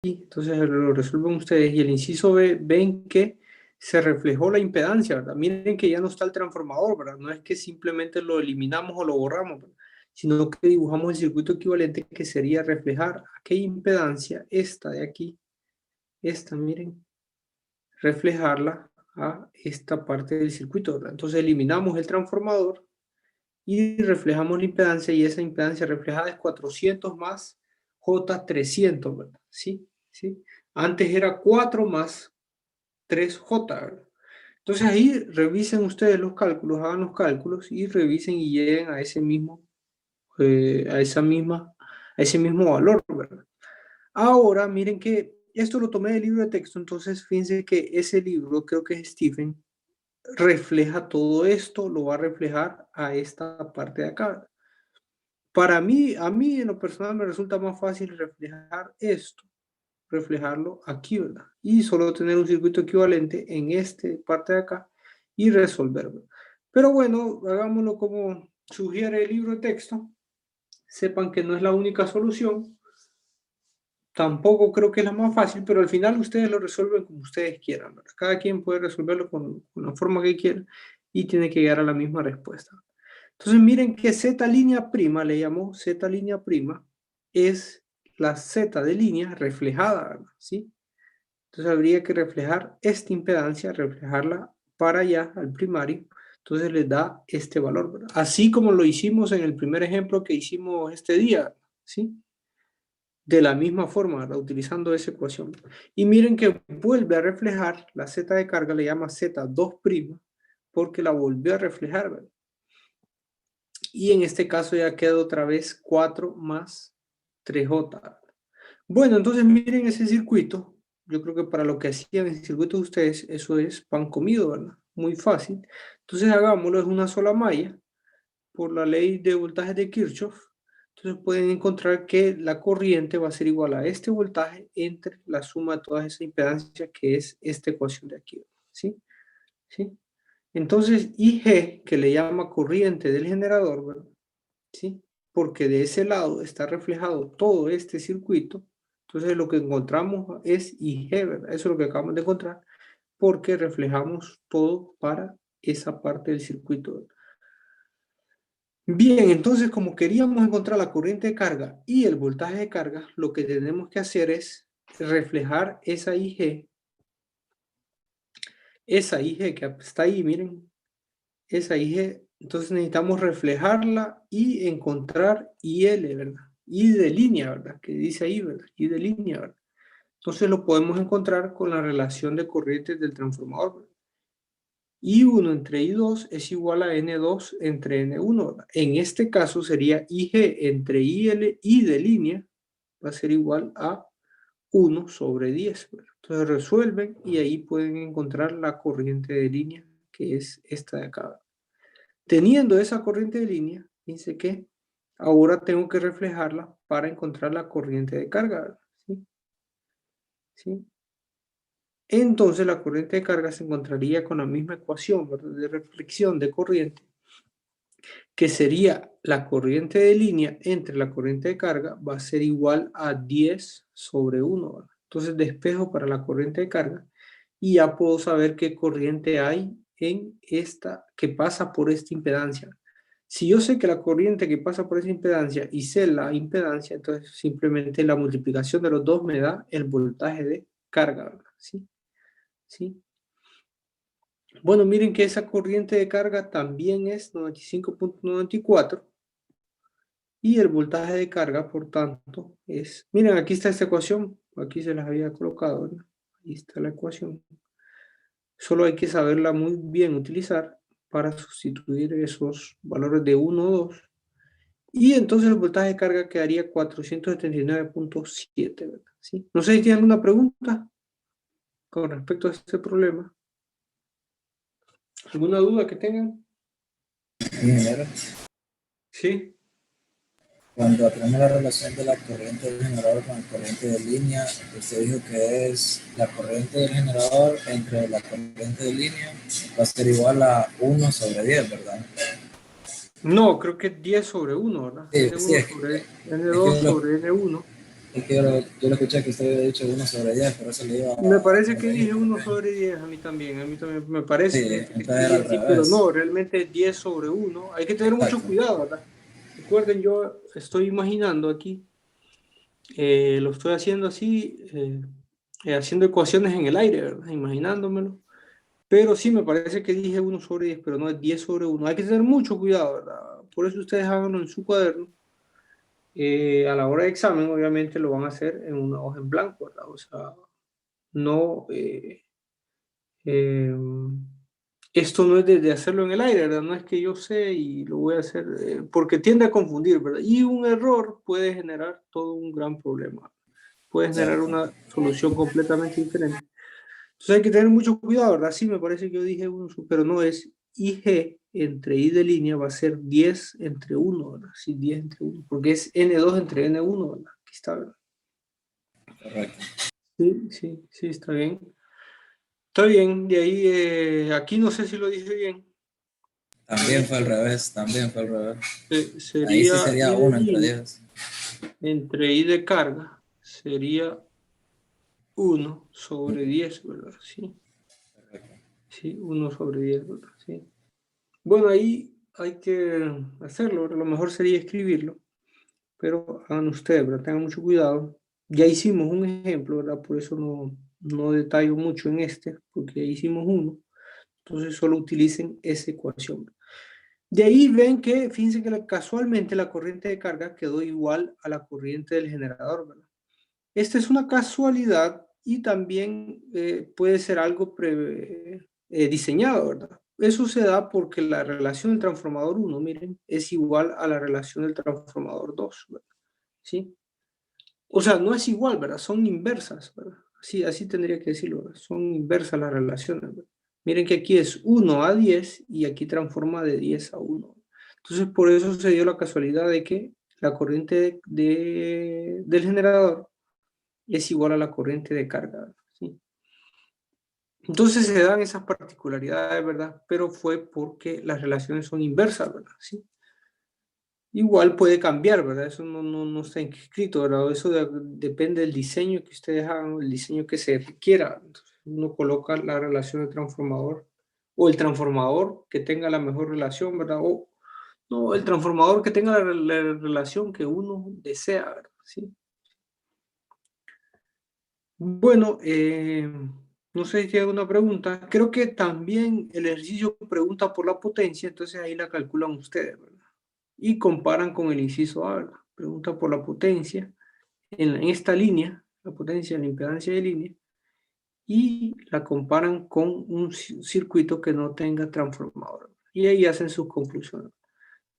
Entonces lo resuelven ustedes. Y el inciso B, ven que se reflejó la impedancia, ¿verdad? Miren que ya no está el transformador, ¿verdad? No es que simplemente lo eliminamos o lo borramos, ¿verdad? Sino que dibujamos el circuito equivalente, que sería reflejar aquella impedancia, esta de aquí, esta, miren, reflejarla a esta parte del circuito, ¿verdad? Entonces eliminamos el transformador y reflejamos la impedancia, y esa impedancia reflejada es 400 más J300, ¿verdad? ¿Sí? ¿Sí? Antes era 4 más 3J, ¿verdad? Entonces ahí revisen ustedes los cálculos, hagan los cálculos y revisen y lleguen a ese mismo, a ese mismo valor, ¿verdad? Ahora, miren que esto lo tomé del libro de texto, entonces fíjense que ese libro, creo que es Stephen, refleja todo esto, lo va a reflejar a esta parte de acá. Para mí, a mí en lo personal me resulta más fácil reflejar esto, reflejarlo aquí, ¿verdad? Y solo tener un circuito equivalente en esta parte de acá y resolverlo. Pero bueno, hagámoslo como sugiere el libro de texto. Sepan que no es la única solución. Tampoco creo que es la más fácil, pero al final ustedes lo resuelven como ustedes quieran, ¿verdad? Cada quien puede resolverlo con la forma que quiera y tiene que llegar a la misma respuesta. Entonces miren que Z línea prima, le llamo Z línea prima, es la Z de línea reflejada, ¿verdad? ¿Sí? Entonces habría que reflejar esta impedancia, reflejarla para allá, al primario. Entonces les da este valor, ¿verdad? Así como lo hicimos en el primer ejemplo que hicimos este día, ¿sí? De la misma forma, ¿verdad? Utilizando esa ecuación. Y miren que vuelve a reflejar la Z de carga, le llama Z2', porque la volvió a reflejar, ¿verdad? Y en este caso ya queda otra vez 4 más 3J. Bueno, entonces miren ese circuito. Yo creo que para lo que hacían el circuito de ustedes, eso es pan comido, ¿verdad? Muy fácil. Entonces hagámoslo, es una sola malla por la ley de voltaje de Kirchhoff. Entonces pueden encontrar que la corriente va a ser igual a este voltaje entre la suma de todas esas impedancias, que es esta ecuación de aquí, ¿sí? ¿Sí? Entonces IG, que le llama corriente del generador, ¿verdad? ¿Sí? Porque de ese lado está reflejado todo este circuito. Entonces lo que encontramos es IG, ¿verdad? Eso es lo que acabamos de encontrar, porque reflejamos todo para esa parte del circuito, ¿verdad? Bien, entonces como queríamos encontrar la corriente de carga y el voltaje de carga, lo que tenemos que hacer es reflejar esa IG que está ahí, miren, esa IG. Entonces necesitamos reflejarla y encontrar IL, ¿verdad? I de línea, ¿verdad? Que dice ahí, ¿verdad? I de línea, ¿verdad? Entonces lo podemos encontrar con la relación de corrientes del transformador, ¿verdad? I1 entre I2 es igual a N2 entre N1, ¿verdad? En este caso sería IG entre IL, I de línea, va a ser igual a 1 sobre 10, ¿verdad? Entonces resuelven y ahí pueden encontrar la corriente de línea, que es esta de acá, ¿verdad? Teniendo esa corriente de línea, fíjense que ahora tengo que reflejarla para encontrar la corriente de carga, ¿verdad? ¿Sí? ¿Sí? Entonces la corriente de carga se encontraría con la misma ecuación, ¿verdad? De reflexión de corriente, que sería la corriente de línea entre la corriente de carga, va a ser igual a 10 sobre 1, ¿verdad? Entonces despejo para la corriente de carga y ya puedo saber qué corriente hay en esta, que pasa por esta impedancia. Si yo sé que la corriente que pasa por esa impedancia y sé la impedancia, entonces simplemente la multiplicación de los dos me da el voltaje de carga, ¿verdad? ¿Sí? ¿Sí? Bueno, miren que esa corriente de carga también es 95.94 y el voltaje de carga, por tanto, es... Miren, aquí está esta ecuación, aquí se las había colocado, ¿no? Ahí está la ecuación. Solo hay que saberla muy bien utilizar para sustituir esos valores de 1 o 2. Y entonces el voltaje de carga quedaría 479.7, ¿verdad? ¿Sí? No sé si tienen alguna pregunta con respecto a este problema. ¿Alguna duda que tengan? Ingeniero, Sí. cuando aprende la relación de la corriente del generador con la corriente de línea, usted dijo que es la corriente del generador entre la corriente de línea va a ser igual a 1 sobre 10, ¿verdad? No, creo que es 10 sobre 1, ¿verdad? Sí, sí, N1 sobre es que N2 sobre N1. Es que yo lo escuché que usted había dicho 1/10, pero eso le iba Me a parece que dije corregir. 1/10 a mí también me Sí, parece entonces que era dije al así, pero revés. no, realmente es 10/1. Hay que tener mucho Exacto. cuidado, ¿verdad? Recuerden, yo estoy imaginando aquí, lo estoy haciendo así, haciendo ecuaciones en el aire, ¿verdad? Imaginándomelo. Pero sí, me parece que dije 1/10, pero no es 10/1. Hay que tener mucho cuidado, ¿verdad? Por eso ustedes háganlo en su cuaderno. A la hora de examen, obviamente, lo van a hacer en una hoja en blanco, ¿verdad? O sea, no... Eh, esto no es de hacerlo en el aire, ¿verdad? No es que yo sé y lo voy a hacer, porque tiende a confundir, ¿verdad? Y un error puede generar todo un gran problema, puede generar Exacto. una solución completamente diferente. Entonces hay que tener mucho cuidado, ¿verdad? Sí, me parece que yo dije uno, pero no es IG entre I de línea va a ser 10/1, ¿verdad? Sí, 10/1, porque es N2 entre N1, ¿verdad? Aquí está, ¿verdad? Correcto. Sí, sí, sí, está bien. Está bien, de ahí, aquí no sé si lo dije bien. También fue al revés, también fue al revés. Ahí sí Sería sería I de 1/10. línea entre I de carga, sería 1/10, ¿verdad? Sí, Correcto. sí, 1/10, ¿verdad? Sí. Bueno, ahí hay que hacerlo, ¿verdad? Lo mejor sería escribirlo, pero hagan ustedes, ¿verdad? Tengan mucho cuidado. Ya hicimos un ejemplo, ¿verdad? Por eso no detallo mucho en este, porque ya hicimos uno. Entonces solo utilicen esa ecuación. De ahí ven que, fíjense que casualmente la corriente de carga quedó igual a la corriente del generador, ¿verdad? Esta es una casualidad y también puede ser algo diseñado, ¿verdad? Eso se da porque la relación del transformador 1, miren, es igual a la relación del transformador 2, ¿verdad? ¿Sí? O sea, no es igual, ¿verdad? Son inversas, ¿verdad? Así tendría que decirlo, ¿verdad? Son inversas las relaciones, ¿verdad? Miren que aquí es 1/10 y aquí transforma de 10/1. Entonces, por eso se dio la casualidad de que la corriente del generador es igual a la corriente de carga, ¿sí? Entonces se dan esas particularidades, ¿verdad? Pero fue porque las relaciones son inversas, ¿verdad? ¿Sí? Igual puede cambiar, ¿verdad? Eso no está escrito, ¿verdad? Eso depende del diseño que ustedes hagan, el diseño que se requiera. Entonces, uno coloca la relación de transformador o el transformador que tenga la mejor relación, ¿verdad? O no, el transformador que tenga la relación que uno desea, ¿verdad? ¿Sí? Bueno, no sé si tiene alguna pregunta. Creo que también el ejercicio pregunta por la potencia, entonces ahí la calculan ustedes, ¿verdad? Y comparan con el inciso A, ¿verdad? Pregunta por la potencia en esta línea, la potencia en la impedancia de línea, y la comparan con un circuito que no tenga transformador. Y ahí hacen sus conclusiones.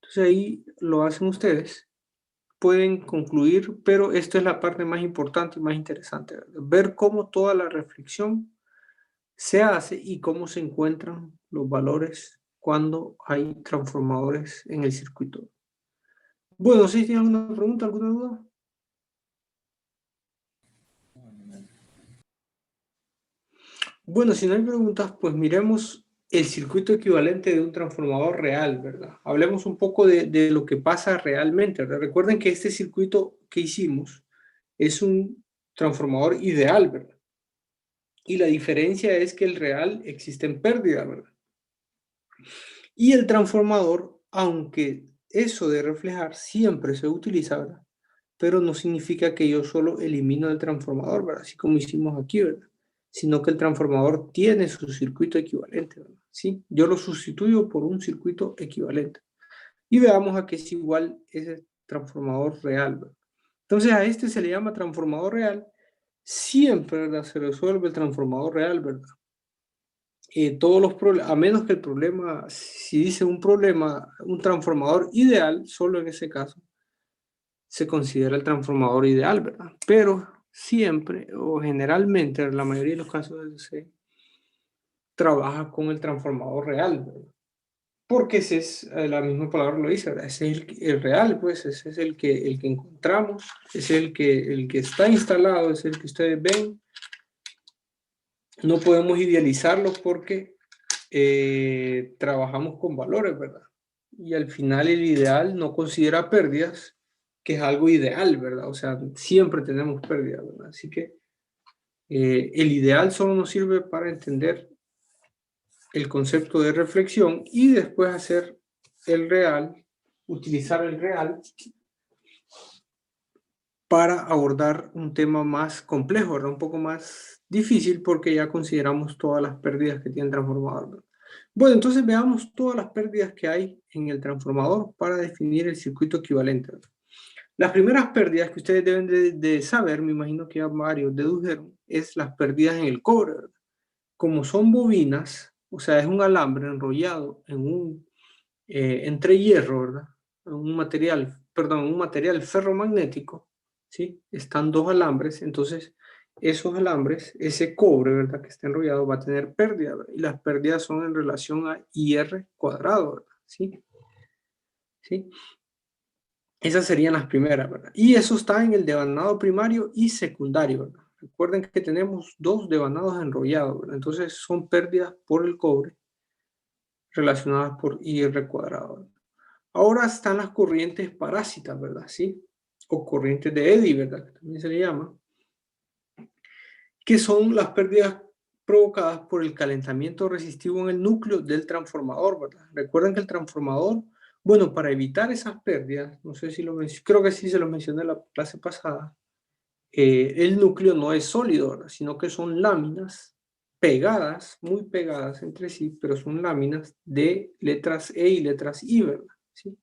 Entonces ahí lo hacen ustedes. Pueden concluir, pero esto es la parte más importante y más interesante, ¿verdad? Ver cómo toda la reflexión se hace y cómo se encuentran los valores cuando hay transformadores en el circuito. Bueno, si tienen alguna pregunta, alguna duda. Bueno, si no hay preguntas, pues miremos el circuito equivalente de un transformador real, ¿verdad? Hablemos un poco de lo que pasa realmente, ¿verdad? Recuerden que este circuito que hicimos es un transformador ideal, ¿verdad? Y la diferencia es que el real existe en pérdida, ¿verdad? Y el transformador, aunque eso de reflejar siempre se utiliza, ¿verdad? Pero no significa que yo solo elimino el transformador, ¿verdad? Así como hicimos aquí, ¿verdad? Sino que el transformador tiene su circuito equivalente, ¿verdad? ¿Sí? Yo lo sustituyo por un circuito equivalente. Y veamos a qué es igual ese transformador real, ¿verdad? Entonces a este se le llama transformador real. Siempre, ¿verdad? Se resuelve el transformador real, ¿verdad? Todos los problemas, a menos que el problema, si dice un problema, un transformador ideal, solo en ese caso se considera el transformador ideal, ¿verdad? Pero siempre o generalmente, en la mayoría de los casos, se trabaja con el transformador real, ¿verdad? Porque ese es, la misma palabra lo dice, ¿verdad? Ese es el real, pues, ese es el que encontramos, es el que está instalado, es el que ustedes ven. No podemos idealizarlo porque trabajamos con valores, ¿verdad? Y al final el ideal no considera pérdidas que es algo ideal, ¿verdad? O sea, siempre tenemos pérdidas, ¿verdad? Así que el ideal solo nos sirve para entender el concepto de reflexión y después hacer el real, utilizar el real para abordar un tema más complejo, ¿verdad? Un poco más difícil porque ya consideramos todas las pérdidas que tiene el transformador, ¿verdad? Bueno, entonces veamos todas las pérdidas que hay en el transformador para definir el circuito equivalente, ¿verdad? Las primeras pérdidas que ustedes deben de saber, me imagino que ya varios dedujeron, es las pérdidas en el cobre, ¿verdad? Como son bobinas, o sea, es un alambre enrollado en un entre hierro, ¿verdad? Un material, perdón, un material ferromagnético, ¿sí? Están dos alambres, entonces esos alambres, ese cobre, ¿verdad? Que está enrollado va a tener pérdida, ¿verdad? Y las pérdidas son en relación a IR cuadrado, ¿verdad? ¿Sí? ¿Sí? Esas serían las primeras, ¿verdad? Y eso está en el devanado primario y secundario, ¿verdad? Recuerden que tenemos dos devanados enrollados, ¿verdad? Entonces son pérdidas por el cobre relacionadas por IR cuadrado, ¿verdad? Ahora están las corrientes parásitas, ¿verdad? ¿Sí? O corrientes de Eddy, ¿verdad? Que también se le llama, que son las pérdidas provocadas por el calentamiento resistivo en el núcleo del transformador, ¿verdad? Recuerden que el transformador, bueno, para evitar esas pérdidas, no sé si lo mencioné, creo que sí se lo mencioné en la clase pasada, el núcleo no es sólido, ¿verdad? Sino que son láminas pegadas, muy pegadas entre sí, pero son láminas de letras E y letras I, ¿verdad? ¿Sí?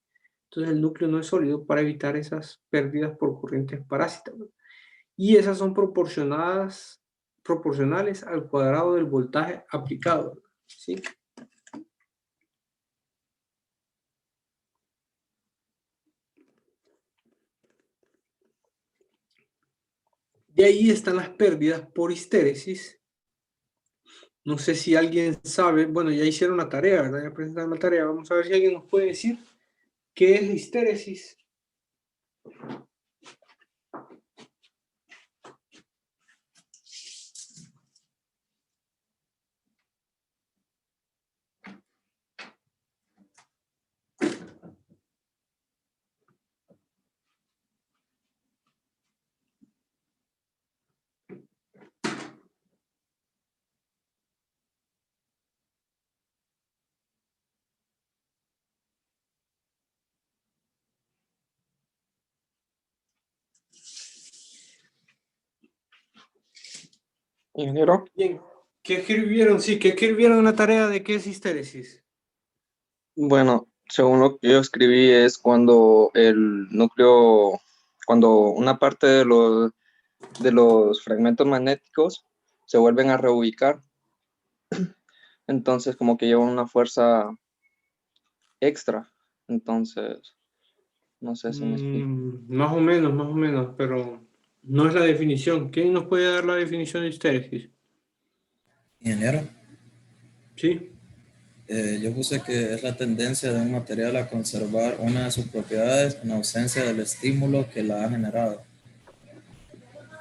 Entonces el núcleo no es sólido para evitar esas pérdidas por corrientes parásitas, ¿verdad? Y esas son proporcionales al cuadrado del voltaje aplicado, ¿verdad? ¿Sí? De ahí están las pérdidas por histéresis. No sé si alguien sabe, bueno, ya hicieron la tarea, ¿verdad? Ya presentaron la tarea. Vamos a ver si alguien nos puede decir qué es la histéresis. Ingeniero. Bien, ¿qué escribieron? Sí, ¿qué escribieron en la tarea de qué es histéresis? Bueno, según lo que yo escribí es cuando el núcleo, cuando una parte de los fragmentos magnéticos se vuelven a reubicar, entonces como que llevan una fuerza extra. Entonces, no sé si me explico. Más o menos, pero no es la definición. ¿Quién nos puede dar la definición de histéresis? Ingeniero, Sí. yo puse que es la tendencia de un material a conservar una de sus propiedades en ausencia del estímulo que la ha generado.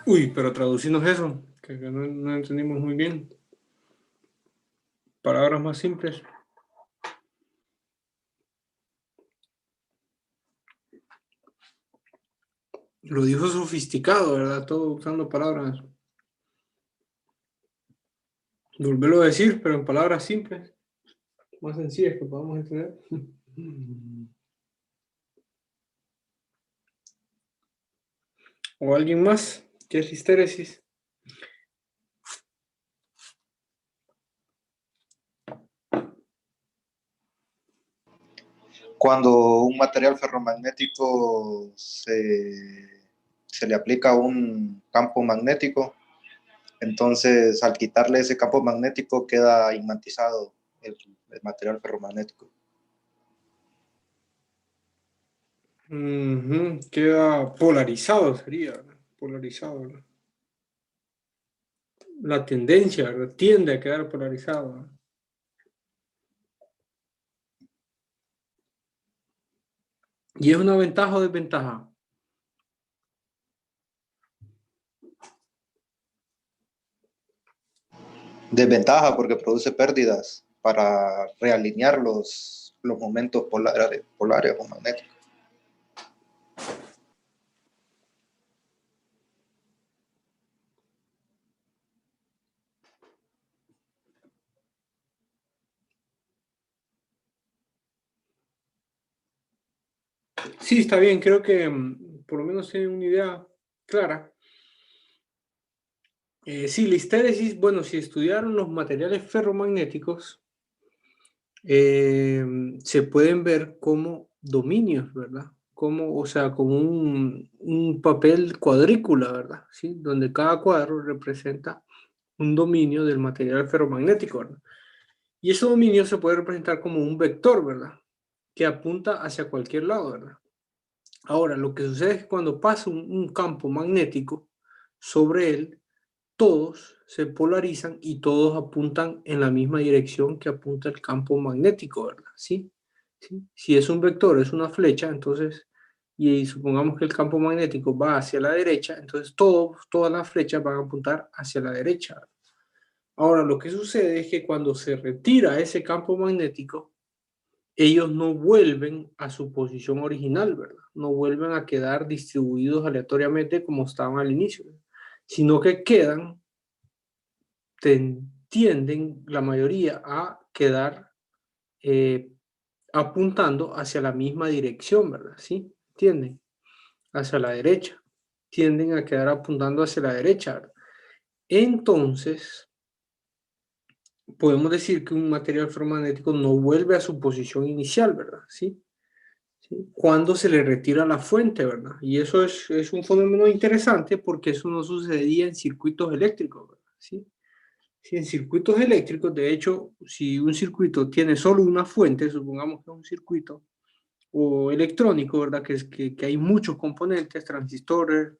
Uy, pero traducirnos eso, que no entendimos muy bien. Palabras más simples. Lo dijo sofisticado, ¿verdad? Todo usando palabras. Volverlo a decir, pero en palabras simples, más sencillas que podamos entender. ¿O alguien más? ¿Qué es histéresis? Cuando un material ferromagnético se le aplica un campo magnético, entonces al quitarle ese campo magnético queda imantizado el material ferromagnético. Queda polarizado, sería, ¿verdad? Polarizado, ¿verdad? La tendencia, ¿verdad? Tiende a quedar polarizado, ¿verdad? ¿Y es una ventaja o desventaja? Desventaja porque produce pérdidas para realinear los momentos polares o magnéticos. Sí, está bien, creo que por lo menos tienen una idea clara. Sí, la histéresis, bueno, si estudiaron los materiales ferromagnéticos, se pueden ver como dominios, ¿verdad? Como, o sea, como un papel cuadrícula, ¿verdad? ¿Sí? Donde cada cuadro representa un dominio del material ferromagnético, ¿verdad? Y ese dominio se puede representar como un vector, ¿verdad? Que apunta hacia cualquier lado, ¿verdad? Ahora, lo que sucede es que cuando pasa un campo magnético sobre él, todos se polarizan y todos apuntan en la misma dirección que apunta el campo magnético, ¿verdad? ¿Sí? ¿Sí? Si es un vector, es una flecha, entonces, y supongamos que el campo magnético va hacia la derecha, entonces todas las flechas van a apuntar hacia la derecha. Ahora, lo que sucede es que cuando se retira ese campo magnético, ellos no vuelven a su posición original, ¿verdad? No vuelven a quedar distribuidos aleatoriamente como estaban al inicio, sino que quedan, tienden la mayoría a quedar apuntando hacia la misma dirección, ¿verdad? ¿Sí? ¿Entienden? Hacia la derecha. Tienden a quedar apuntando hacia la derecha, ¿verdad? Entonces, podemos decir que un material ferromagnético no vuelve a su posición inicial, ¿verdad? ¿Sí? ¿Sí? Cuando se le retira la fuente, ¿verdad? Y eso es un fenómeno interesante porque eso no sucedía en circuitos eléctricos, ¿verdad? ¿Sí? Si en circuitos eléctricos, de hecho, si un circuito tiene solo una fuente, supongamos que es un circuito o electrónico, ¿verdad? Que hay muchos componentes, transistores,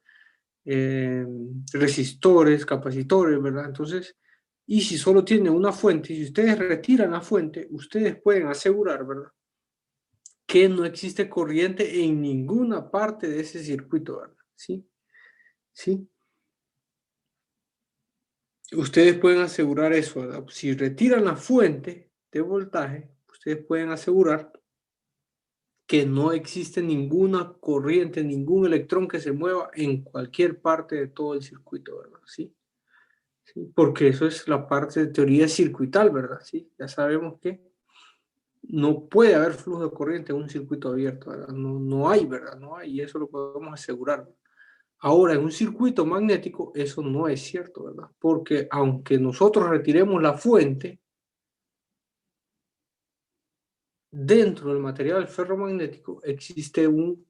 resistores, capacitores, ¿verdad? Entonces, y si solo tiene una fuente, si ustedes retiran la fuente, ustedes pueden asegurar, ¿verdad? Que no existe corriente en ninguna parte de ese circuito, ¿verdad? ¿Sí? ¿Sí? Ustedes pueden asegurar eso, ¿verdad? Si retiran la fuente de voltaje, ustedes pueden asegurar que no existe ninguna corriente, ningún electrón que se mueva en cualquier parte de todo el circuito, ¿verdad? ¿Sí? ¿Sí? Porque eso es la parte de teoría circuital, ¿verdad? ¿Sí? Ya sabemos que no puede haber flujo de corriente en un circuito abierto, ¿verdad? No, no hay, ¿verdad? No hay, y eso lo podemos asegurar. Ahora, en un circuito magnético, eso no es cierto, ¿verdad? Porque aunque nosotros retiremos la fuente, dentro del material ferromagnético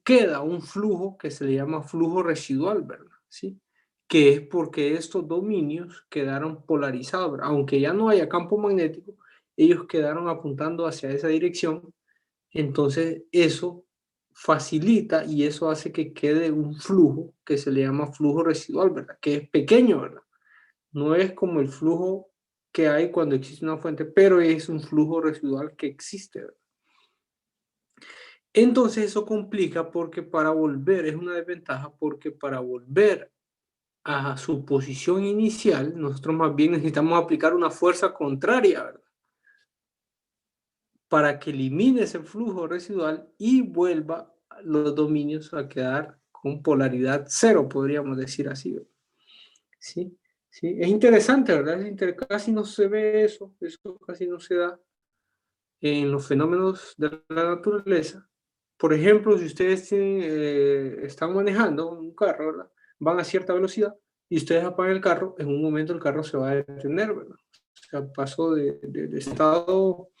queda un flujo que se le llama flujo residual, ¿verdad? ¿Sí? Que es porque estos dominios quedaron polarizados, ¿verdad? Aunque ya no haya campo magnético, ellos quedaron apuntando hacia esa dirección, entonces eso facilita y eso hace que quede un flujo que se le llama flujo residual, ¿verdad? Que es pequeño, ¿verdad? No es como el flujo que hay cuando existe una fuente, pero es un flujo residual que existe, ¿verdad? Entonces eso complica porque para volver, es una desventaja porque para volver a su posición inicial, nosotros más bien necesitamos aplicar una fuerza contraria, ¿verdad? Para que elimine ese flujo residual y vuelva los dominios a quedar con polaridad cero, podríamos decir así, ¿verdad? ¿Sí? ¿Sí? Es interesante, ¿verdad? Casi no se ve eso casi no se da en los fenómenos de la naturaleza. Por ejemplo, si ustedes están manejando un carro, ¿verdad? Van a cierta velocidad y ustedes apagan el carro, en un momento el carro se va a detener, ¿verdad? O sea, pasó de estado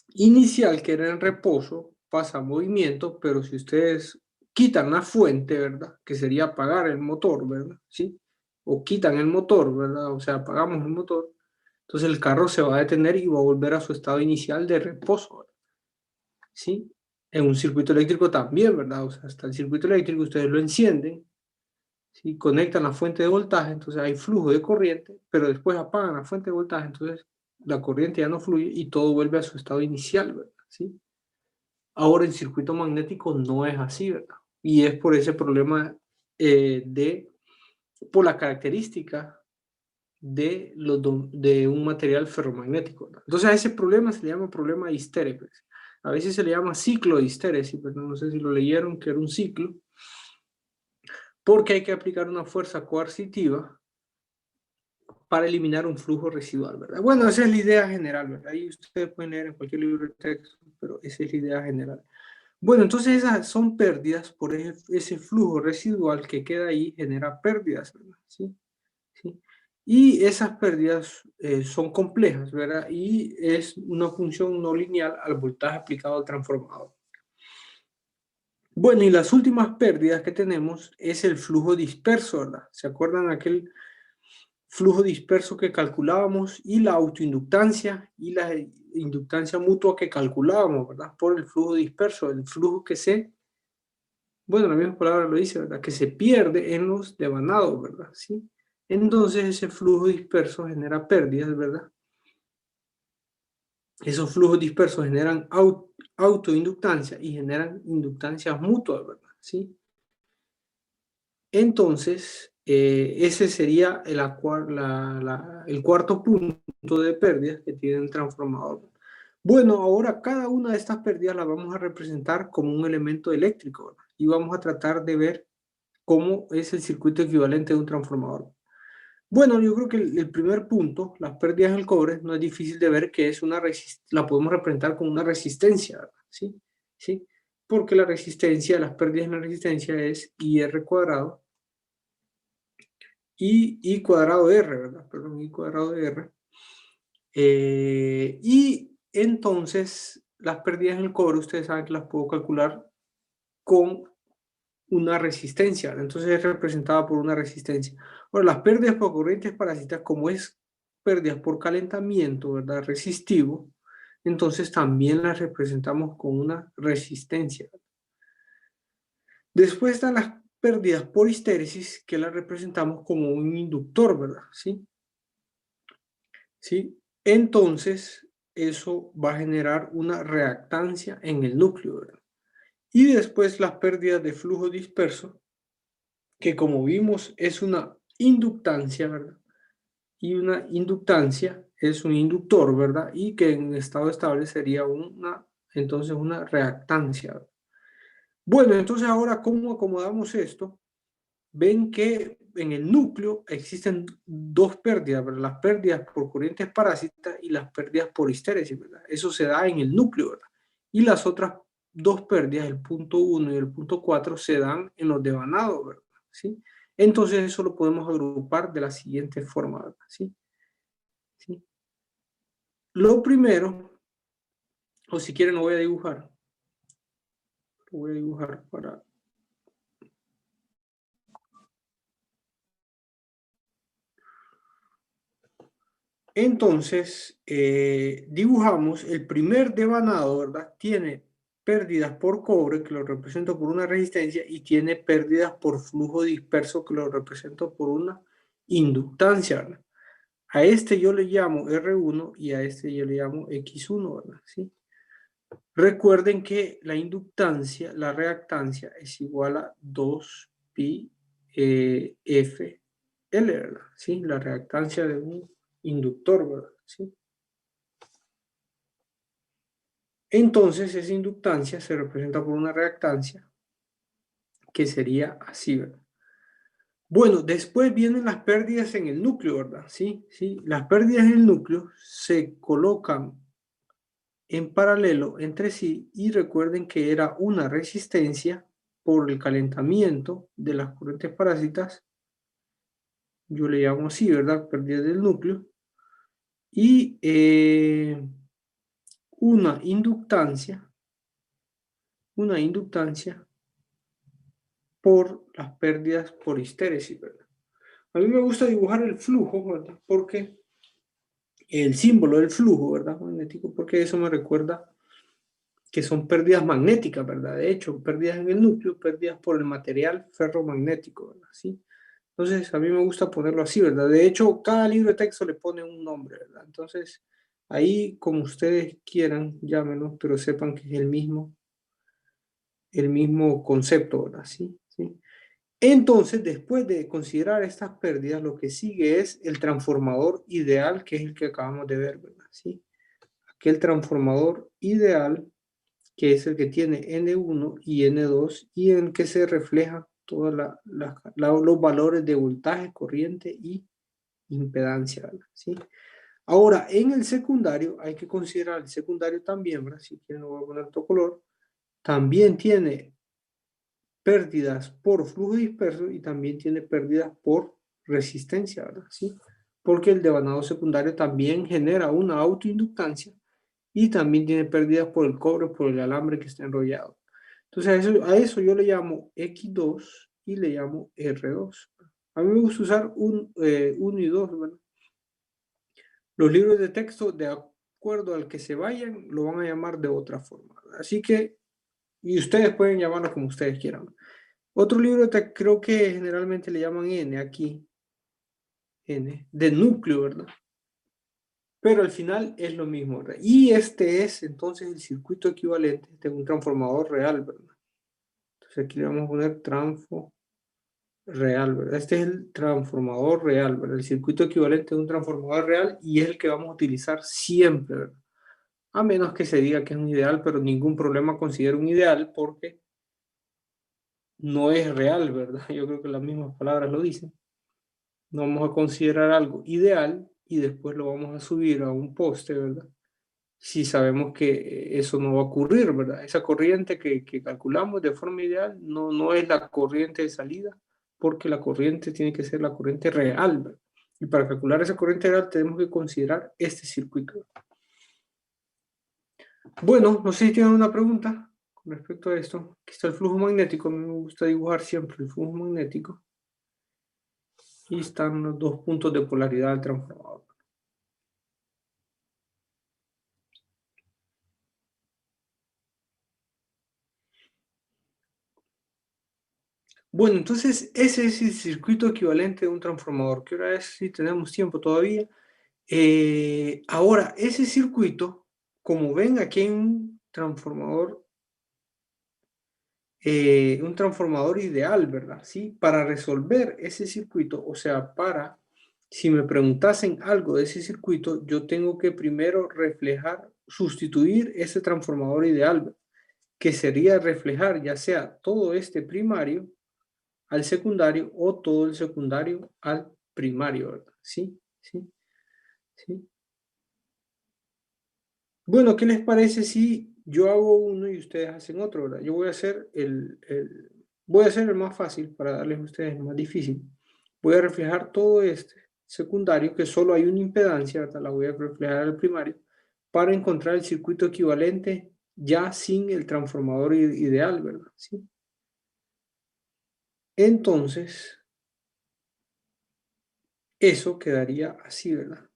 inicial, que era en reposo, pasa a movimiento, pero si ustedes quitan la fuente, ¿verdad? Que sería apagar el motor, ¿verdad? ¿Sí? O quitan el motor, ¿verdad? O sea, apagamos el motor. Entonces el carro se va a detener y va a volver a su estado inicial de reposo, ¿verdad? ¿Sí? En un circuito eléctrico también, ¿verdad? O sea, hasta el circuito eléctrico ustedes lo encienden, ¿sí? Conectan la fuente de voltaje, entonces hay flujo de corriente, pero después apagan la fuente de voltaje, entonces la corriente ya no fluye y todo vuelve a su estado inicial, ¿verdad? ¿Sí? Ahora en circuito magnético no es así, ¿verdad? Y es por ese problema por la característica de un material ferromagnético, ¿verdad? Entonces a ese problema se le llama problema de histéresis. A veces se le llama ciclo de histéresis, pero no sé si lo leyeron, que era un ciclo, porque hay que aplicar una fuerza coercitiva para eliminar un flujo residual, ¿verdad? Bueno, esa es la idea general, ¿verdad? Ahí ustedes pueden leer en cualquier libro de texto, pero esa es la idea general. Bueno, entonces esas son pérdidas por ese flujo residual que queda ahí, genera pérdidas, ¿verdad? ¿Sí? ¿Sí? Y esas pérdidas son complejas, ¿verdad? Y es una función no lineal al voltaje aplicado al transformador. Bueno, y las últimas pérdidas que tenemos es el flujo disperso, ¿verdad? ¿Se acuerdan aquel flujo disperso que calculábamos y la autoinductancia y la inductancia mutua que calculábamos, ¿verdad? Por el flujo disperso, el flujo que bueno, la misma palabra lo dice, ¿verdad? Que se pierde en los devanados, ¿verdad? ¿Sí? Entonces ese flujo disperso genera pérdidas, ¿verdad? Esos flujos dispersos generan autoinductancia y generan inductancias mutuas, ¿verdad? ¿Sí? Entonces, ese sería el cuarto punto de pérdidas que tiene el transformador. Bueno, ahora cada una de estas pérdidas la vamos a representar como un elemento eléctrico, ¿verdad? Y vamos a tratar de ver cómo es el circuito equivalente de un transformador. Bueno, yo creo que el primer punto, las pérdidas del cobre, no es difícil de ver que es la podemos representar como una resistencia, ¿verdad? ¿Sí? ¿Sí? Porque la resistencia, las pérdidas en la resistencia es IR cuadrado y I cuadrado de R, ¿verdad? Perdón, I cuadrado de R. Y entonces, las pérdidas en el cobre, ustedes saben que las puedo calcular con una resistencia, entonces es representada por una resistencia. Ahora, las pérdidas por corrientes parasitas, como es pérdidas por calentamiento, ¿verdad? Resistivo, entonces también las representamos con una resistencia. Después están las pérdidas por histéresis, que las representamos como un inductor, ¿verdad? ¿Sí? ¿Sí? Entonces, eso va a generar una reactancia en el núcleo, ¿verdad? Y después las pérdidas de flujo disperso, que como vimos es una inductancia, ¿verdad? Y una inductancia es un inductor, ¿verdad? Y que en estado estable sería entonces una reactancia, ¿verdad? Bueno, entonces ahora, ¿cómo acomodamos esto? Ven que en el núcleo existen dos pérdidas, ¿verdad? Las pérdidas por corrientes parásitas y las pérdidas por histéresis, ¿verdad? Eso se da en el núcleo, ¿verdad? Y las otras dos pérdidas, el punto 1 y el punto 4, se dan en los devanados, ¿verdad? ¿Sí? Entonces eso lo podemos agrupar de la siguiente forma, ¿verdad? ¿Sí? ¿Sí? Lo primero, o si quieren lo voy a dibujar. Lo voy a dibujar para... Entonces, dibujamos el primer devanado, ¿verdad? Tiene pérdidas por cobre, que lo represento por una resistencia, y tiene pérdidas por flujo disperso, que lo represento por una inductancia, ¿verdad? A este yo le llamo R1 y a este yo le llamo X1, ¿verdad? ¿Sí? Recuerden que la inductancia, la reactancia, es igual a 2pi F L, ¿verdad? ¿Sí? La reactancia de un inductor, ¿verdad? ¿Sí? Entonces, esa inductancia se representa por una reactancia que sería así, ¿verdad? Bueno, después vienen las pérdidas en el núcleo, ¿verdad? Sí, sí. Las pérdidas en el núcleo se colocan en paralelo entre sí y recuerden que era una resistencia por el calentamiento de las corrientes parásitas, yo le llamo así, ¿verdad? Pérdida del núcleo, y una inductancia por las pérdidas por histéresis, ¿verdad? A mí me gusta dibujar el flujo, ¿verdad? Porque el símbolo del flujo, ¿verdad? Magnético, porque eso me recuerda que son pérdidas magnéticas, ¿verdad? De hecho, pérdidas en el núcleo, pérdidas por el material ferromagnético, ¿verdad? ¿Sí? Entonces, a mí me gusta ponerlo así, ¿verdad? De hecho, cada libro de texto le pone un nombre, ¿verdad? Entonces, ahí, como ustedes quieran, llámenlo, pero sepan que es el mismo concepto, ¿verdad? ¿Sí? ¿Sí? Entonces, después de considerar estas pérdidas, lo que sigue es el transformador ideal, que es el que acabamos de ver, ¿verdad? ¿Sí? Aquel transformador ideal, que es el que tiene N1 y N2, y en el que se reflejan todos los valores de voltaje, corriente y impedancia, ¿verdad? ¿Sí? Ahora, en el secundario, hay que considerar el secundario también, ¿verdad? Si quieren, lo voy a poner otro color. también tiene pérdidas por flujo disperso y también tiene pérdidas por resistencia, ¿verdad? ¿Sí? Porque el devanado secundario también genera una autoinductancia y también tiene pérdidas por el cobre, por el alambre que está enrollado. Entonces a eso yo le llamo X2 y le llamo R2. A mí me gusta usar 1 y 2, ¿verdad? Los libros de texto, de acuerdo al que se vayan, lo van a llamar de otra forma, ¿verdad? Así que, y ustedes pueden llamarlo como ustedes quieran. Otro libro de texto, creo que generalmente le llaman N aquí, N, de núcleo, ¿verdad? Pero al final es lo mismo, ¿verdad? Y este es entonces el circuito equivalente de un transformador real, ¿verdad? Entonces aquí le vamos a poner transfo real, ¿verdad? Este es el transformador real, ¿verdad? El circuito equivalente de un transformador real y es el que vamos a utilizar siempre, ¿verdad? A menos que se diga que es un ideal, pero ningún problema considero un ideal porque no es real, ¿verdad? Yo creo que las mismas palabras lo dicen. No vamos a considerar algo ideal y después lo vamos a subir a un poste, ¿verdad? Si sabemos que eso no va a ocurrir, ¿verdad? Esa corriente que calculamos de forma ideal no es la corriente de salida, porque la corriente tiene que ser la corriente real, ¿verdad? Y para calcular esa corriente real tenemos que considerar este circuito. Bueno, no sé si tienen una pregunta con respecto a esto. Aquí está el flujo magnético. A mí me gusta dibujar siempre el flujo magnético. Y están los dos puntos de polaridad del transformador. Bueno, entonces ese es el circuito equivalente de un transformador. ¿Qué hora es? Si tenemos tiempo todavía. Ahora, ese circuito, como ven aquí hay un transformador ideal, ¿verdad? ¿Sí? Para resolver ese circuito, o sea, si me preguntasen algo de ese circuito, yo tengo que primero sustituir ese transformador ideal, ¿verdad? Que sería reflejar ya sea todo este primario al secundario o todo el secundario al primario, ¿verdad? ¿Sí? ¿Sí? ¿Sí? Bueno, ¿qué les parece si yo hago uno y ustedes hacen otro, ¿verdad? Yo voy a hacer el más fácil para darles a ustedes el más difícil. Voy a reflejar todo este secundario, que solo hay una impedancia, ¿verdad? La voy a reflejar al primario, para encontrar el circuito equivalente ya sin el transformador ideal, ¿verdad? ¿Sí? Entonces, eso quedaría así, ¿verdad?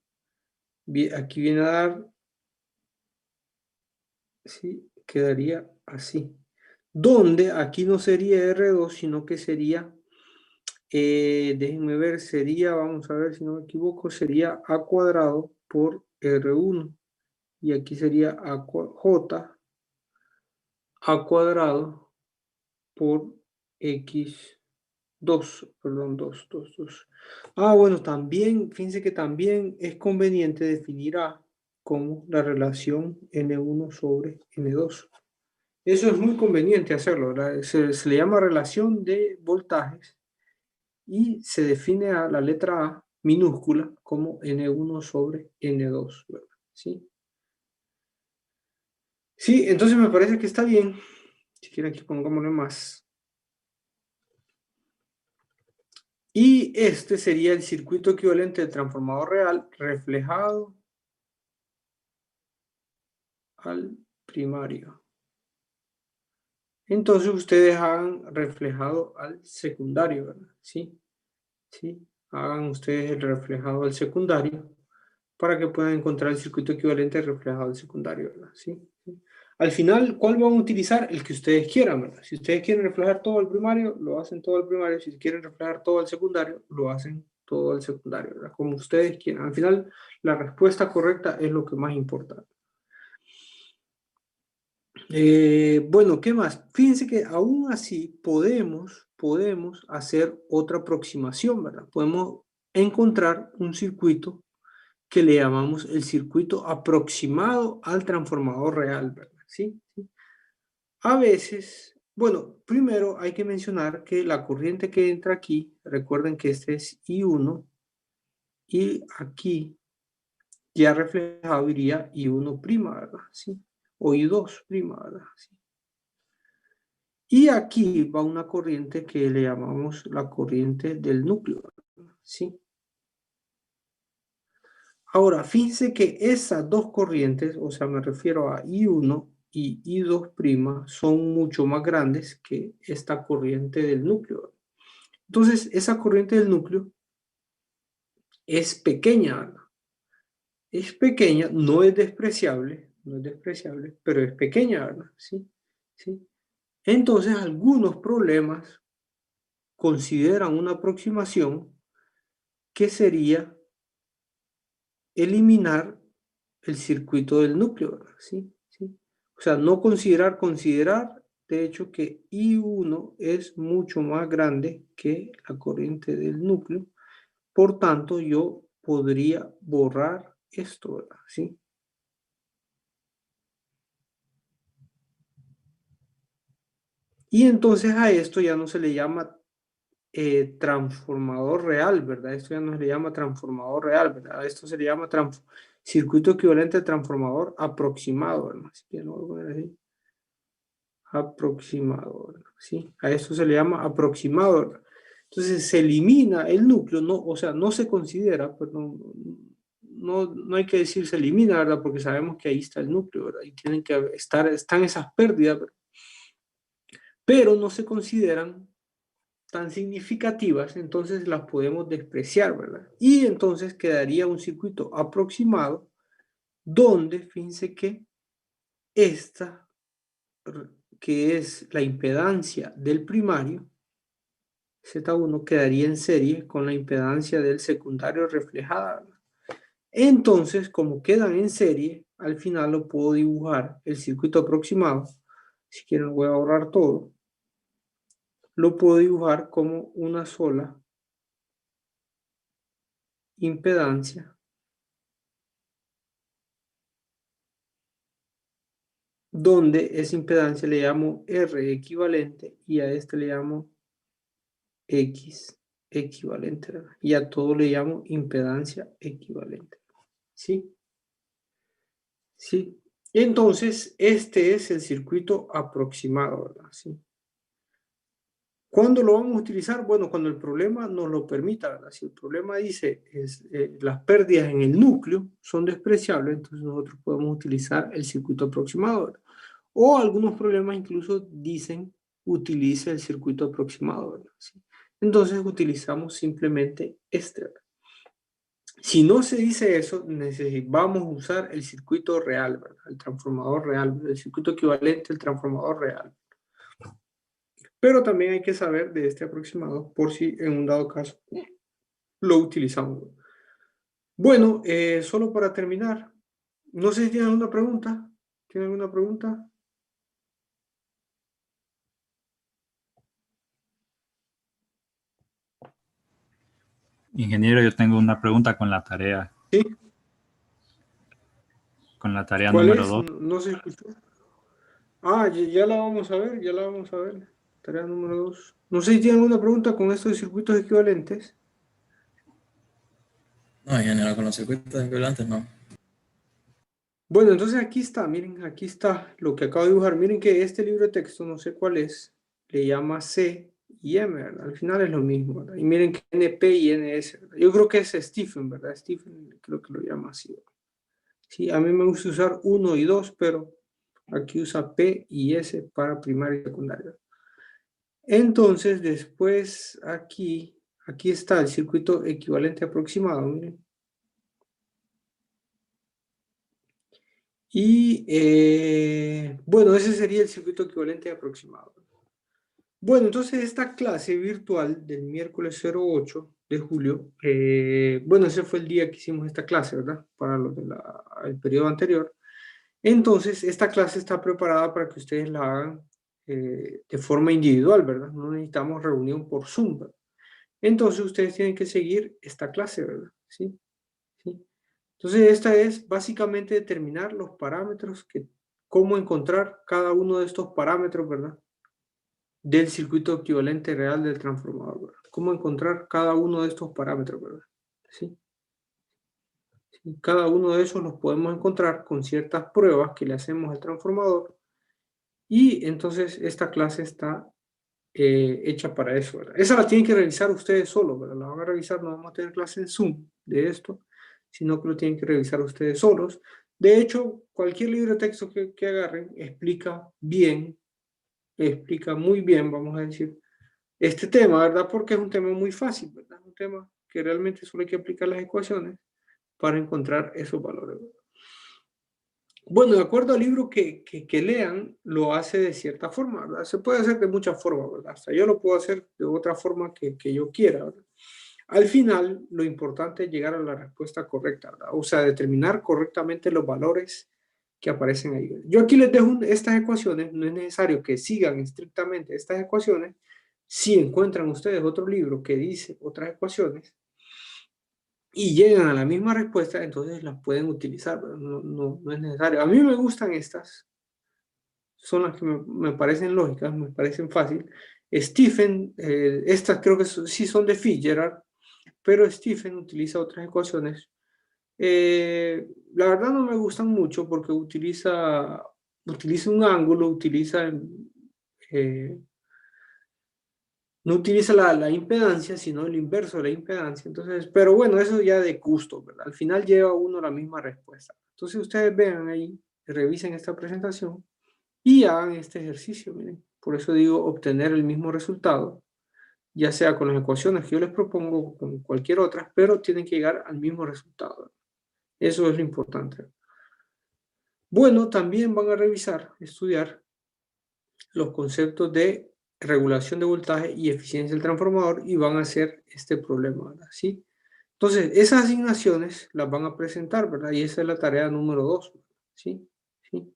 Aquí viene a dar, ¿sí? Quedaría así. Donde aquí no sería R2, sino que sería, déjenme ver, sería, vamos a ver si no me equivoco, sería A cuadrado por R1. Y aquí sería J A cuadrado por X2, perdón, 2. Ah, bueno, también, fíjense que también es conveniente definir A como la relación N1 sobre N2. Eso es muy conveniente hacerlo, ¿verdad? Se le llama relación de voltajes y se define a la letra A minúscula como N1 sobre N2, ¿verdad? ¿Sí? Sí, entonces me parece que está bien. Si quieren aquí pongámosle más. Y este sería el circuito equivalente del transformador real reflejado al primario. Entonces ustedes hagan reflejado al secundario, ¿verdad? ¿Sí? ¿Sí? Hagan ustedes el reflejado al secundario para que puedan encontrar el circuito equivalente reflejado al secundario, ¿verdad? ¿Sí? ¿Sí? Al final, ¿cuál van a utilizar? El que ustedes quieran, ¿verdad? Si ustedes quieren reflejar todo el primario, lo hacen todo el primario. Si quieren reflejar todo el secundario, lo hacen todo el secundario, ¿verdad? Como ustedes quieran. Al final, la respuesta correcta es lo que más importa. Bueno, ¿qué más? Fíjense que aún así podemos hacer otra aproximación, ¿verdad? Podemos encontrar un circuito que le llamamos el circuito aproximado al transformador real, ¿verdad? ¿Sí? ¿Sí? A veces, bueno, primero hay que mencionar que la corriente que entra aquí, recuerden que este es I1 y aquí ya reflejado iría I1', ¿verdad? ¿Sí? O I2', ¿verdad? ¿Sí? Y aquí va una corriente que le llamamos la corriente del núcleo, ¿sí? Ahora, fíjense que esas dos corrientes, o sea, me refiero a I1 y I2', son mucho más grandes que esta corriente del núcleo. Entonces, esa corriente del núcleo es pequeña, ¿verdad? Es pequeña, no es despreciable, pero es pequeña, ¿verdad? ¿Sí? ¿Sí? Entonces, algunos problemas consideran una aproximación que sería eliminar el circuito del núcleo, ¿verdad? ¿Sí? ¿Sí? O sea, no considerar, de hecho, que I1 es mucho más grande que la corriente del núcleo. Por tanto, yo podría borrar esto, ¿verdad? ¿Sí? Y entonces a esto ya no se le llama transformador real, ¿verdad? Esto ya no se le llama transformador real, ¿verdad? A esto se le llama circuito equivalente a transformador aproximado, ¿verdad? Así que lo voy a poner así. Aproximado, ¿verdad? ¿Sí? A esto se le llama aproximado, ¿verdad? Entonces se elimina el núcleo, no, o sea, no se considera, pues no hay que decir se elimina, ¿verdad? Porque sabemos que ahí está el núcleo, ¿verdad? Y tienen que están esas pérdidas, ¿verdad? Pero no se consideran tan significativas, entonces las podemos despreciar, ¿verdad? Y entonces quedaría un circuito aproximado donde, fíjense que esta, que es la impedancia del primario, Z1 quedaría en serie con la impedancia del secundario reflejada, ¿verdad? Entonces, como quedan en serie, al final lo puedo dibujar el circuito aproximado. Si quieren, lo voy a borrar todo. Lo puedo dibujar como una sola impedancia donde esa impedancia le llamo R equivalente y a este le llamo X equivalente, ¿verdad? Y a todo le llamo impedancia equivalente. ¿Sí? ¿Sí? Entonces, este es el circuito aproximado, ¿verdad? ¿Sí? ¿Cuándo lo vamos a utilizar? Bueno, cuando el problema nos lo permita, ¿verdad? Si el problema dice las pérdidas en el núcleo son despreciables, entonces nosotros podemos utilizar el circuito aproximado, ¿verdad? O algunos problemas incluso dicen utilice el circuito aproximado, ¿verdad? ¿Sí? Entonces utilizamos simplemente este, ¿verdad? Si no se dice eso, vamos a usar el circuito real, ¿verdad? El transformador real, el circuito equivalente al transformador real. Pero también hay que saber de este aproximado por si en un dado caso lo utilizamos. Bueno, solo para terminar, no sé si tienen alguna pregunta. ¿Tienen alguna pregunta? Ingeniero, yo tengo una pregunta con la tarea. Sí. Con la tarea ¿Cuál número es? 2. No se escuchó. Ah, ya la vamos a ver, ya la vamos a ver. Tarea número 2. No sé si tienen alguna pregunta con estos circuitos equivalentes. No, en general con los circuitos equivalentes no. Bueno, entonces aquí está, miren, aquí está lo que acabo de dibujar. Miren que este libro de texto, no sé cuál es, le llama C y M, ¿verdad? Al final es lo mismo, ¿verdad? Y miren que NP y NS, ¿verdad? Yo creo que es Stephen, ¿verdad? Stephen creo que lo llama así, ¿verdad? Sí, a mí me gusta usar 1 y 2, pero aquí usa P y S para primaria y secundaria. Entonces, después aquí está el circuito equivalente aproximado, miren. Y bueno, ese sería el circuito equivalente aproximado. Bueno, entonces esta clase virtual del miércoles 08 de julio, bueno, ese fue el día que hicimos esta clase, ¿verdad? Para los del periodo anterior. Entonces, esta clase está preparada para que ustedes la hagan de forma individual, ¿verdad? No necesitamos reunión por Zoom, ¿verdad? Entonces, ustedes tienen que seguir esta clase, ¿verdad? ¿Sí? ¿Sí? Entonces, esta es básicamente determinar los parámetros, cómo encontrar cada uno de estos parámetros, ¿verdad? Del circuito equivalente real del transformador, ¿verdad? Cómo encontrar cada uno de estos parámetros, ¿verdad? ¿Sí? ¿Sí? Cada uno de esos los podemos encontrar con ciertas pruebas que le hacemos al transformador Y entonces esta clase está hecha para eso, ¿verdad? Esa la tienen que revisar ustedes solos, ¿verdad? La van a revisar, no vamos a tener clase en Zoom de esto, sino que lo tienen que revisar ustedes solos. De hecho, cualquier libro de texto que agarren explica bien, explica muy bien, vamos a decir, este tema, ¿verdad? Porque es un tema muy fácil, ¿verdad? Un tema que realmente solo hay que aplicar las ecuaciones para encontrar esos valores, ¿verdad? Bueno, de acuerdo al libro que lean, lo hace de cierta forma, ¿verdad? Se puede hacer de muchas formas, ¿verdad? Hasta yo lo puedo hacer de otra forma que yo quiera, ¿verdad? Al final, lo importante es llegar a la respuesta correcta, ¿verdad? O sea, determinar correctamente los valores que aparecen ahí. Yo aquí les dejo estas ecuaciones, no es necesario que sigan estrictamente estas ecuaciones. Si encuentran ustedes otro libro que dice otras ecuaciones y llegan a la misma respuesta, entonces las pueden utilizar, pero no es necesario. A mí me gustan estas, son las que me parecen lógicas, me parecen fácil. Stephen, estas creo que sí son de Fitzgerald, pero Stephen utiliza otras ecuaciones. La verdad no me gustan mucho porque utiliza un ángulo, no utiliza la impedancia, sino el inverso de la impedancia. Entonces, pero bueno, eso ya de gusto, ¿verdad? Al final lleva uno la misma respuesta. Entonces ustedes vean ahí, revisen esta presentación y hagan este ejercicio, miren. Por eso digo obtener el mismo resultado, ya sea con las ecuaciones que yo les propongo o con cualquier otra, pero tienen que llegar al mismo resultado. Eso es lo importante. Bueno, también van a revisar, estudiar los conceptos de regulación de voltaje y eficiencia del transformador y van a hacer este problema, ¿verdad? ¿Sí? Entonces, esas asignaciones las van a presentar, ¿verdad? Y esa es la tarea número 2, ¿sí? ¿Sí?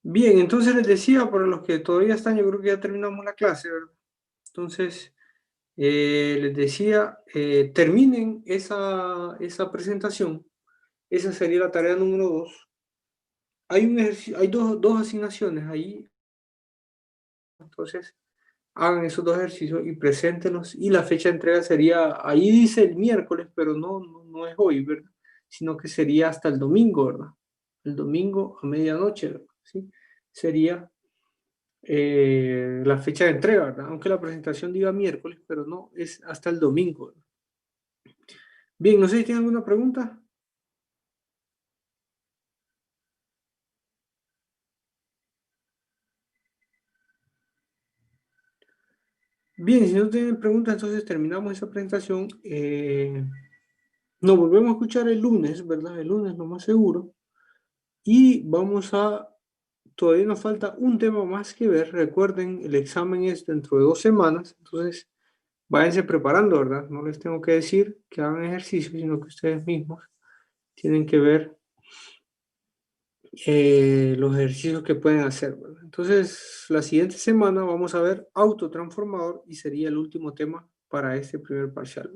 Bien, entonces les decía, para los que todavía están, yo creo que ya terminamos la clase, ¿verdad? Entonces, les decía, terminen esa presentación. Esa sería la tarea número 2. Hay un ejercicio, hay dos asignaciones ahí. Entonces, hagan esos dos ejercicios y preséntenlos. Y la fecha de entrega sería, ahí dice el miércoles, pero no es hoy, ¿verdad? Sino que sería hasta el domingo, ¿verdad? El domingo a medianoche, ¿verdad? ¿Sí? Sería la fecha de entrega, ¿verdad? Aunque la presentación diga miércoles, pero no, es hasta el domingo, ¿verdad? Bien, no sé si tienen alguna pregunta. Bien, si no tienen preguntas, entonces terminamos esa presentación. Nos volvemos a escuchar el lunes, ¿verdad? El lunes, lo más seguro. Y todavía nos falta un tema más que ver. Recuerden, el examen es dentro de 2 semanas, entonces váyanse preparando, ¿verdad? No les tengo que decir que hagan ejercicio, sino que ustedes mismos tienen que ver los ejercicios que pueden hacer, ¿verdad? Entonces, la siguiente semana vamos a ver autotransformador y sería el último tema para este primer parcial.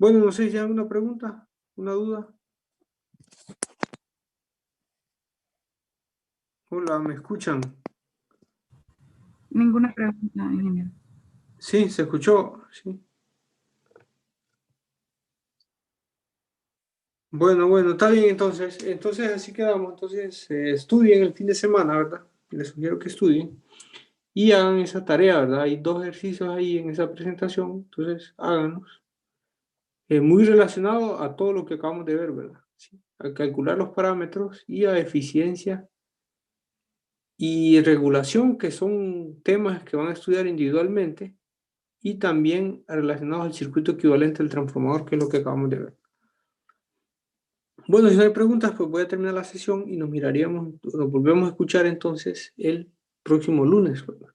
Bueno, no sé si hay alguna pregunta, una duda. Hola, ¿me escuchan? Ninguna pregunta, ingeniero. Sí, se escuchó, sí. Bueno, está bien entonces. Entonces así quedamos. Entonces estudien el fin de semana, ¿verdad? Les sugiero que estudien y hagan esa tarea, ¿verdad? Hay 2 ejercicios ahí en esa presentación, entonces háganlos. Muy relacionado a todo lo que acabamos de ver, ¿verdad? Sí. A calcular los parámetros y a eficiencia y regulación, que son temas que van a estudiar individualmente y también relacionados al circuito equivalente del transformador, que es lo que acabamos de ver. Bueno, si no hay preguntas, pues voy a terminar la sesión y nos volvemos a escuchar entonces el próximo lunes, ¿verdad?